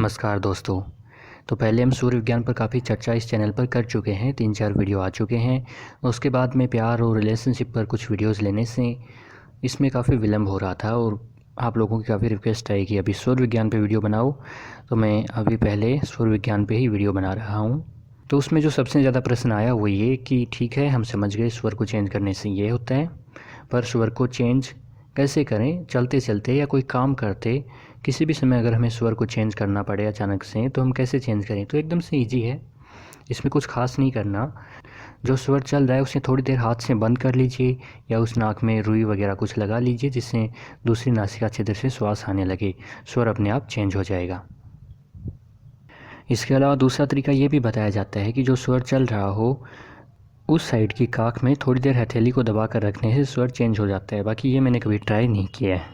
नमस्कार दोस्तों। तो पहले हम सूर्य विज्ञान पर काफ़ी चर्चा इस चैनल पर कर चुके हैं, 3-4 वीडियो आ चुके हैं। उसके बाद में प्यार और रिलेशनशिप पर कुछ वीडियोस लेने से इसमें काफ़ी विलम्ब हो रहा था और आप लोगों की काफ़ी रिक्वेस्ट आई कि अभी सूर्य विज्ञान पे वीडियो बनाओ, तो मैं अभी पहले सूर्य विज्ञान पे ही वीडियो बना रहा हूँ। तो उसमें जो सबसे ज़्यादा प्रश्न आया वो ये कि ठीक है, हम समझ गए स्वर को चेंज करने से ये होता है, पर स्वर को चेंज कैसे करें? चलते चलते या कोई काम करते किसी भी समय अगर हमें स्वर को चेंज करना पड़े अचानक से, तो हम कैसे चेंज करें? तो एकदम से ईजी है, इसमें कुछ ख़ास नहीं करना। जो स्वर चल रहा है उसे थोड़ी देर हाथ से बंद कर लीजिए या उस नाक में रुई वगैरह कुछ लगा लीजिए जिससे दूसरी नासिका छिद्र से श्वास आने लगे, स्वर अपने आप चेंज हो जाएगा। इसके अलावा दूसरा तरीका ये भी बताया जाता है कि जो स्वर चल रहा हो उस साइड की काख में थोड़ी देर हथेली को दबा कर रखने से स्वर चेंज हो जाता है। बाकी ये मैंने कभी ट्राई नहीं किया है,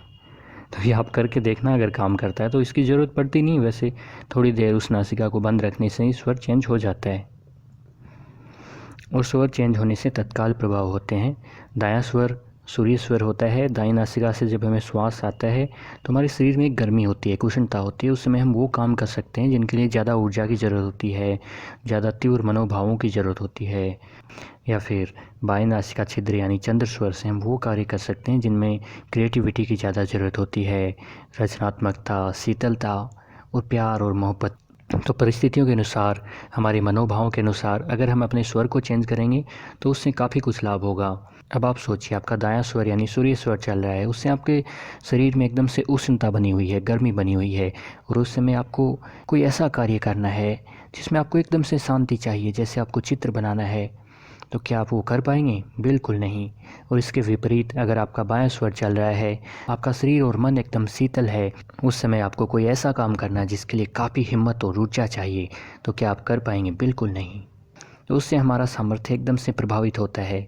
तो ये आप करके देखना, अगर काम करता है तो इसकी ज़रूरत पड़ती नहीं। वैसे थोड़ी देर उस नासिका को बंद रखने से ही स्वर चेंज हो जाता है और स्वर चेंज होने से तत्काल प्रभाव होते हैं। दायां स्वर सूर्य स्वर होता है। दाईं नासिका से जब हमें श्वास आता है तो हमारे शरीर में एक गर्मी होती है, कुशनता होती है। उस समय हम वो काम कर सकते हैं जिनके लिए ज़्यादा ऊर्जा की ज़रूरत होती है, ज़्यादा तीव्र मनोभावों की ज़रूरत होती है, या फिर बाएं नासिका छिद्र यानी चंद्र स्वर से हम वो कार्य कर सकते हैं जिनमें क्रिएटिविटी की ज़्यादा ज़रूरत होती है, रचनात्मकता, शीतलता और प्यार और मोहब्बत। तो परिस्थितियों के अनुसार, हमारे मनोभावों के अनुसार अगर हम अपने स्वर को चेंज करेंगे तो उससे काफ़ी कुछ लाभ होगा। अब आप सोचिए, आपका दायां स्वर यानी सूर्य स्वर चल रहा है, उससे आपके शरीर में एकदम से उष्णता बनी हुई है, गर्मी बनी हुई है, और उस समय आपको कोई ऐसा कार्य करना है जिसमें आपको एकदम से शांति चाहिए, जैसे आपको चित्र बनाना है, तो क्या आप वो कर पाएंगे? बिल्कुल नहीं। और इसके विपरीत अगर आपका बायां स्वर चल रहा है, आपका शरीर और मन एकदम शीतल है, उस समय आपको कोई ऐसा काम करना है जिसके लिए काफ़ी हिम्मत और ऊर्जा चाहिए, तो क्या आप कर पाएंगे? बिल्कुल नहीं। तो उससे हमारा सामर्थ्य एकदम से प्रभावित होता है।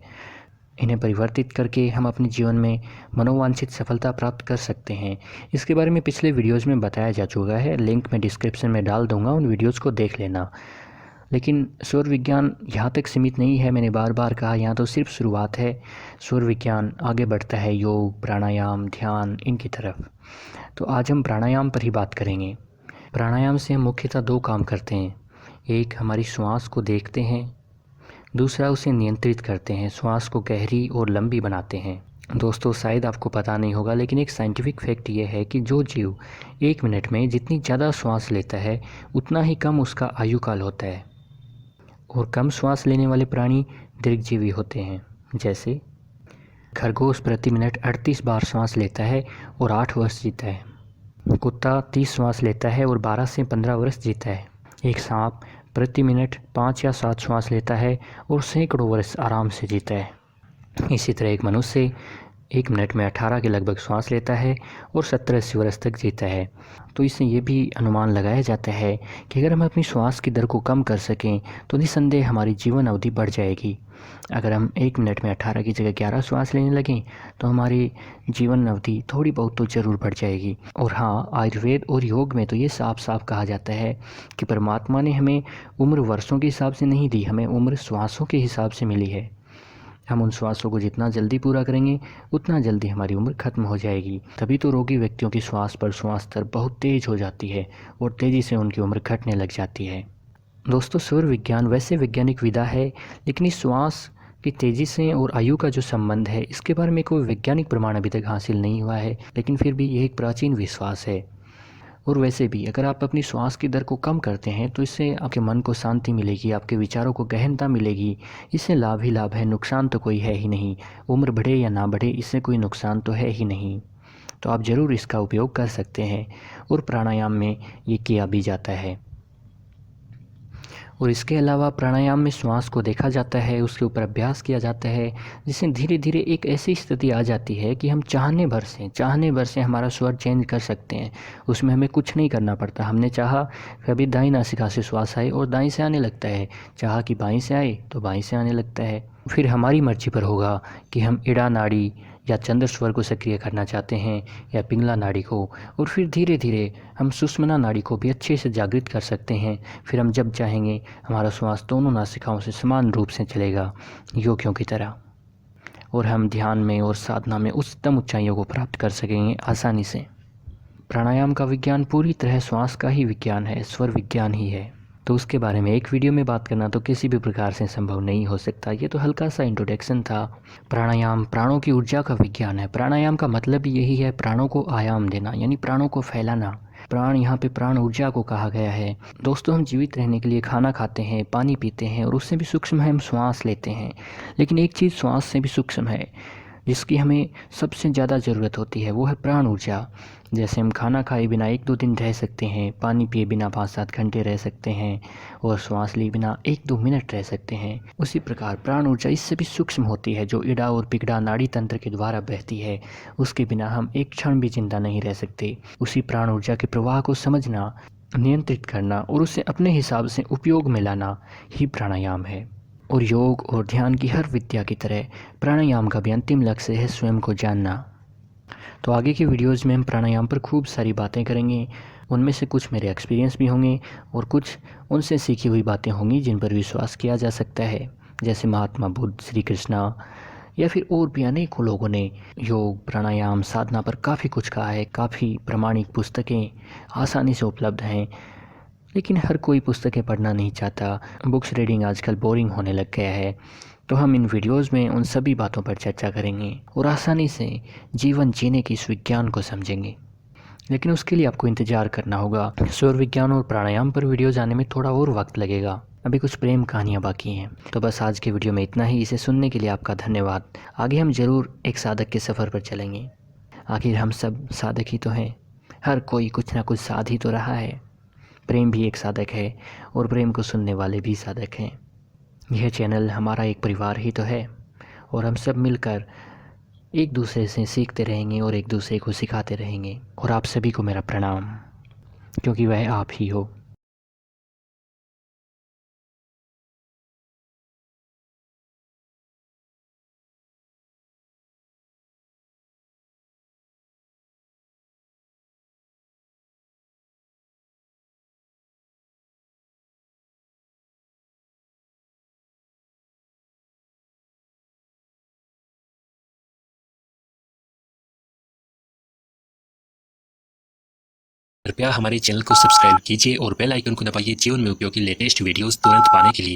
इन्हें परिवर्तित करके हम अपने जीवन में मनोवांछित सफलता प्राप्त कर सकते हैं। इसके बारे में पिछले वीडियोज़ में बताया जा चुका है, लिंक मैं डिस्क्रिप्शन में डाल दूँगा, उन वीडियोज़ को देख लेना। लेकिन सूर्य विज्ञान यहाँ तक सीमित नहीं है, मैंने बार बार कहा, यहाँ तो सिर्फ शुरुआत है। सूर्य विज्ञान आगे बढ़ता है योग, प्राणायाम, ध्यान, इनकी तरफ। तो आज हम प्राणायाम पर ही बात करेंगे। प्राणायाम से हम मुख्यतः 2 काम करते हैं। एक, हमारी श्वास को देखते हैं, दूसरा उसे नियंत्रित करते हैं, श्वास को गहरी और लंबी बनाते हैं। दोस्तों, शायद आपको पता नहीं होगा, लेकिन एक साइंटिफिक फैक्ट ये है कि जो जीव 1 मिनट में जितनी ज़्यादा श्वास लेता है उतना ही कम उसका आयु काल होता है, और कम श्वास लेने वाले प्राणी दीर्घजीवी होते हैं। जैसे खरगोश प्रति मिनट 38 बार श्वास लेता है और 8 वर्ष जीता है। कुत्ता 30 श्वास लेता है और 12 से 15 वर्ष जीता है। एक सांप प्रति मिनट 5 या 7 श्वास लेता है और सैकड़ों वर्ष आराम से जीता है। इसी तरह एक मनुष्य 1 मिनट में 18 के लगभग श्वास लेता है और 70-80 वर्ष तक जीता है। तो इससे ये भी अनुमान लगाया जाता है कि अगर हम अपनी श्वास की दर को कम कर सकें तो निसंदेह हमारी जीवन अवधि बढ़ जाएगी। अगर हम 1 मिनट में 18 की जगह 11 श्वास लेने लगें तो हमारी जीवन अवधि थोड़ी बहुत तो ज़रूर बढ़ जाएगी। और हाँ, आयुर्वेद और योग में तो ये साफ साफ कहा जाता है कि परमात्मा ने हमें उम्र वर्षों के हिसाब से नहीं दी, हमें उम्र श्वासों के हिसाब से मिली है। हम उन श्वासों को जितना जल्दी पूरा करेंगे उतना जल्दी हमारी उम्र खत्म हो जाएगी। तभी तो रोगी व्यक्तियों की श्वास पर श्वास दर बहुत तेज़ हो जाती है और तेज़ी से उनकी उम्र घटने लग जाती है। दोस्तों, सूर्य विज्ञान वैसे वैज्ञानिक विधा है, लेकिन इस श्वास की तेज़ी से और आयु का जो संबंध है, इसके बारे में कोई वैज्ञानिक प्रमाण अभी तक हासिल नहीं हुआ है, लेकिन फिर भी ये एक प्राचीन विश्वास है। और वैसे भी अगर आप अपनी श्वास की दर को कम करते हैं तो इससे आपके मन को शांति मिलेगी, आपके विचारों को गहनता मिलेगी। इससे लाभ ही लाभ है, नुकसान तो कोई है ही नहीं। उम्र बढ़े या ना बढ़े, इससे कोई नुकसान तो है ही नहीं। तो आप ज़रूर इसका उपयोग कर सकते हैं और प्राणायाम में ये किया भी जाता है। और इसके अलावा प्राणायाम में श्वास को देखा जाता है, उसके ऊपर अभ्यास किया जाता है, जिससे धीरे धीरे एक ऐसी स्थिति आ जाती है कि हम चाहने भर से हमारा स्वर चेंज कर सकते हैं। उसमें हमें कुछ नहीं करना पड़ता। हमने चाहा कभी दाईं नासिका से श्वास आए और दाईं से आने लगता है, चाहा कि बाईं से आए तो बाईं से आने लगता है। फिर हमारी मर्जी पर होगा कि हम इड़ा नाड़ी या चंद्र स्वर को सक्रिय करना चाहते हैं या पिंगला नाड़ी को, और फिर धीरे धीरे हम सुषुम्ना नाड़ी को भी अच्छे से जागृत कर सकते हैं। फिर हम जब चाहेंगे हमारा श्वास दोनों नासिकाओं से समान रूप से चलेगा, योगियों की तरह, और हम ध्यान में और साधना में उच्चतम ऊंचाइयों को प्राप्त कर सकेंगे आसानी से। प्राणायाम का विज्ञान पूरी तरह श्वास का ही विज्ञान है, स्वर विज्ञान ही है। तो उसके बारे में एक वीडियो में बात करना तो किसी भी प्रकार से संभव नहीं हो सकता। ये तो हल्का सा इंट्रोडक्शन था। प्राणायाम प्राणों की ऊर्जा का विज्ञान है। प्राणायाम का मतलब ही यही है, प्राणों को आयाम देना, यानी प्राणों को फैलाना। प्राण यहाँ पे प्राण ऊर्जा को कहा गया है। दोस्तों, हम जीवित रहने के लिए खाना खाते हैं, पानी पीते हैं और उससे भी सूक्ष्म है हम श्वास लेते हैं। लेकिन एक चीज़ श्वास से भी सूक्ष्म है जिसकी हमें सबसे ज़्यादा ज़रूरत होती है, वो है प्राण ऊर्जा। जैसे हम खाना खाए बिना 1-2 दिन रह सकते हैं, पानी पिए बिना 5-7 घंटे रह सकते हैं और श्वास लिए बिना 1-2 मिनट रह सकते हैं, उसी प्रकार प्राण ऊर्जा इससे भी सूक्ष्म होती है, जो इड़ा और पिगड़ा नाड़ी तंत्र के द्वारा बहती है। उसके बिना हम एक क्षण भी जिंदा नहीं रह सकते। उसी प्राण ऊर्जा के प्रवाह को समझना, नियंत्रित करना और उसे अपने हिसाब से उपयोग में लाना ही प्राणायाम है। और योग और ध्यान की हर विद्या की तरह प्राणायाम का भी अंतिम लक्ष्य है स्वयं को जानना। तो आगे की वीडियोज़ में हम प्राणायाम पर खूब सारी बातें करेंगे। उनमें से कुछ मेरे एक्सपीरियंस भी होंगे और कुछ उनसे सीखी हुई बातें होंगी जिन पर विश्वास किया जा सकता है। जैसे महात्मा बुद्ध, श्री कृष्णा या फिर और भी अनेकों लोगों ने योग, प्राणायाम, साधना पर काफ़ी कुछ कहा है। काफ़ी प्रामाणिक पुस्तकें आसानी से उपलब्ध हैं, लेकिन हर कोई पुस्तकें पढ़ना नहीं चाहता। बुक्स रीडिंग आजकल बोरिंग होने लग गया है। तो हम इन वीडियोज़ में उन सभी बातों पर चर्चा करेंगे और आसानी से जीवन जीने की इस विज्ञान को समझेंगे। लेकिन उसके लिए आपको इंतज़ार करना होगा। स्वर विज्ञान और प्राणायाम पर वीडियोज़ आने में थोड़ा और वक्त लगेगा। अभी कुछ प्रेम कहानियाँ बाकी हैं। तो बस आज के वीडियो में इतना ही। इसे सुनने के लिए आपका धन्यवाद। आगे हम ज़रूर एक साधक के सफ़र पर चलेंगे। आखिर हम सब साधक ही तो हैं। हर कोई कुछ ना कुछ साध ही तो रहा है। प्रेम भी एक साधक है और प्रेम को सुनने वाले भी साधक हैं। यह चैनल हमारा एक परिवार ही तो है और हम सब मिलकर एक दूसरे से सीखते रहेंगे और एक दूसरे को सिखाते रहेंगे। और आप सभी को मेरा प्रणाम, क्योंकि वह आप ही हो। कृपया हमारे चैनल को सब्सक्राइब कीजिए और बेल आइकन को दबाइए जीवन में उपयोगी लेटेस्ट वीडियोस तुरंत पाने के लिए।